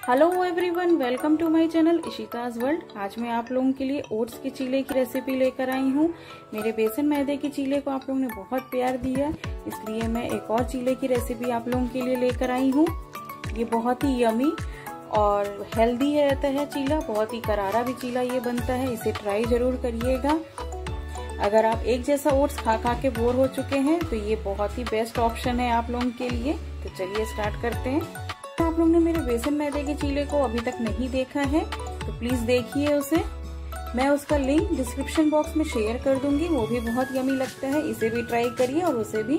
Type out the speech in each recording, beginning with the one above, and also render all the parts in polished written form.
Hello everyone, welcome to my channel Ishita's world. आज मैं आप लोगों के लिए ओट्स के चीले की रेसिपी लेकर आई हूँ। मेरे बेसन मैदे के चीले को आप लोगों ने बहुत प्यार दिया, इसलिए मैं एक और चीले की रेसिपी आप लोगों के लिए लेकर आई हूँ। ये बहुत ही यमी और हेल्दी रहता है चीला, बहुत ही करारा भी चीला ये बनता है। इसे ट्राई जरूर करिएगा। अगर आप एक जैसा ओट्स खा खा के बोर हो चुके हैं तो ये बहुत ही बेस्ट ऑप्शन है आप लोगों के लिए। तो चलिए स्टार्ट करते हैं। आप लोगों ने मेरे बेसन मैदे के चीले को अभी तक नहीं देखा है तो प्लीज देखिए उसे। मैं उसका लिंक डिस्क्रिप्शन बॉक्स में शेयर कर दूंगी। वो भी बहुत यमी लगता है, इसे भी ट्राई करिए और उसे भी।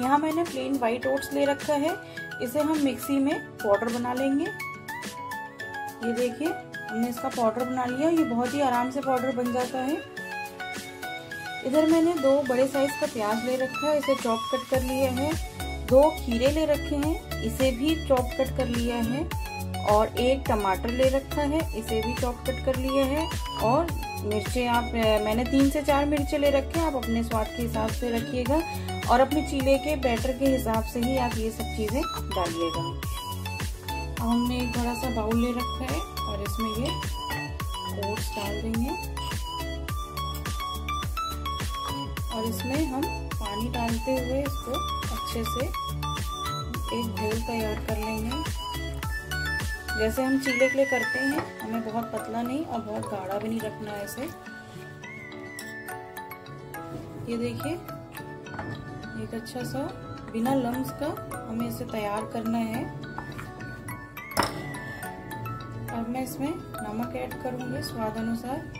यहाँ मैंने प्लेन व्हाइट ओट्स ले रखा है, इसे हम मिक्सी में पाउडर बना लेंगे। ये देखिए हमने इसका पाउडर बना लिया। ये बहुत ही आराम से पाउडर बन जाता है। इधर मैंने 2 बड़े साइज का प्याज ले रखा है, इसे चॉप कट कर लिया है। 2 खीरे ले रखे हैं, इसे भी चॉप कट कर लिया है। और 1 टमाटर ले रखा है, इसे भी चॉप कट कर लिया है। और मिर्चें मैंने 3 से 4 मिर्चें ले रखे हैं, आप अपने स्वाद के हिसाब से रखिएगा और अपने चीले के बैटर के हिसाब से ही आप ये सब चीजें डालिएगा। अब हमने एक बड़ा सा बाउल ले रखा है और इसमें ये ओट्स डाल देंगे और इसमें हम पानी डालते हुए इसको अच्छे से एक घोल तैयार कर लेंगे। जैसे हम चीले के लिए करते हैं, हमें बहुत पतला नहीं और बहुत गाढ़ा भी नहीं रखना है इसे। ये देखिए एक अच्छा सा बिना लम्स का हमें इसे तैयार करना है। अब मैं इसमें नमक ऐड करूंगी स्वाद अनुसार।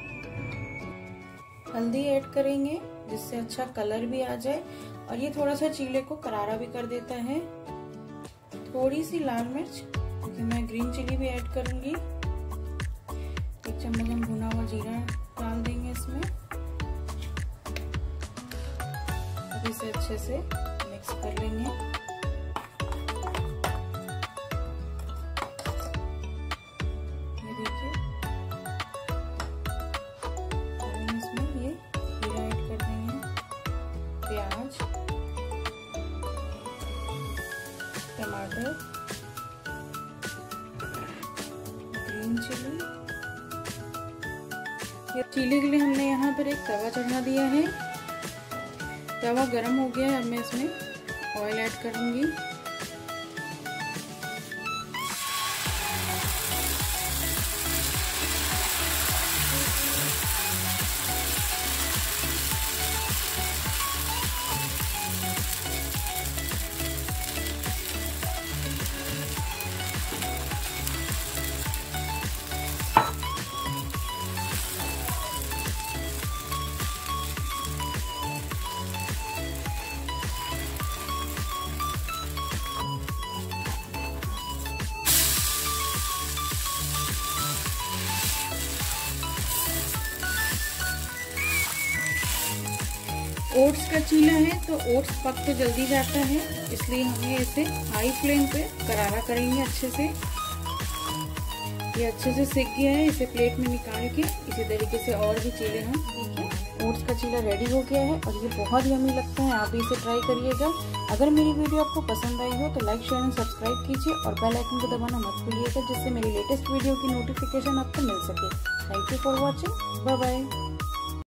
हल्दी ऐड करेंगे जिससे अच्छा कलर भी आ जाए और ये थोड़ा सा चीले को करारा भी कर देता है। थोड़ी सी लाल मिर्च, क्योंकि मैं ग्रीन चिली भी ऐड करूंगी। 1 चम्मच हम भुना हुआ जीरा डाल देंगे इसमें। अब इसे अच्छे से मिक्स कर लेंगे। ये देखिए इसमें ये जीरा ऐड कर देंगे, प्याज, टमाटर, ग्रीन चिली। ये चीले के लिए हमने यहाँ पर एक तवा चढ़ा दिया है। तवा गरम हो गया है, अब मैं इसमें ऑयल ऐड करूंगी। ओट्स का चीला है तो ओट्स पक तो जल्दी जाता है, इसलिए हमें इसे हाई फ्लेम पे करारा करेंगे अच्छे से। ये अच्छे से सिक गया है, इसे प्लेट में निकाल के इसी तरीके से और भी चीले हम। देखिए ओट्स का चीला रेडी हो गया है और ये बहुत यमी लगता है। आप भी इसे ट्राई करिएगा। अगर मेरी वीडियो आपको पसंद आई हो तो लाइक, शेयर एंड सब्सक्राइब कीजिए और बेल आइकन को दबाना मत भूलिएगा, जिससे मेरी लेटेस्ट वीडियो की नोटिफिकेशन आपको मिल सके। Thank you for watching. Bye bye.